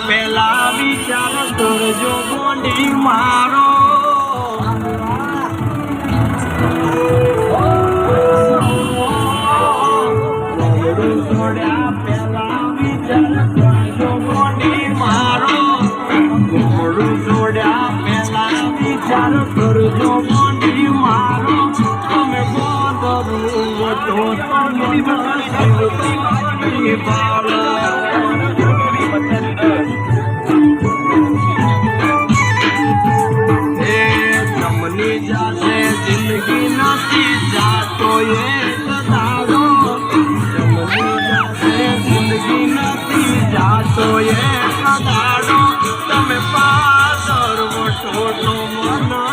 પેલા વિચાર કરજો ગોંડી મારો છોડ્યા પેલા વિચાર કરજો ગોંડી મારો મોડું છોડ્યા પેલા વિચાર કરજો ગોંડી મારો તમે બોધરું વટો જાશે જિંદગી નથી જાતો એક દાડો જિંદગી નથી જાતો એક દાડો તમે પાદર વટો મન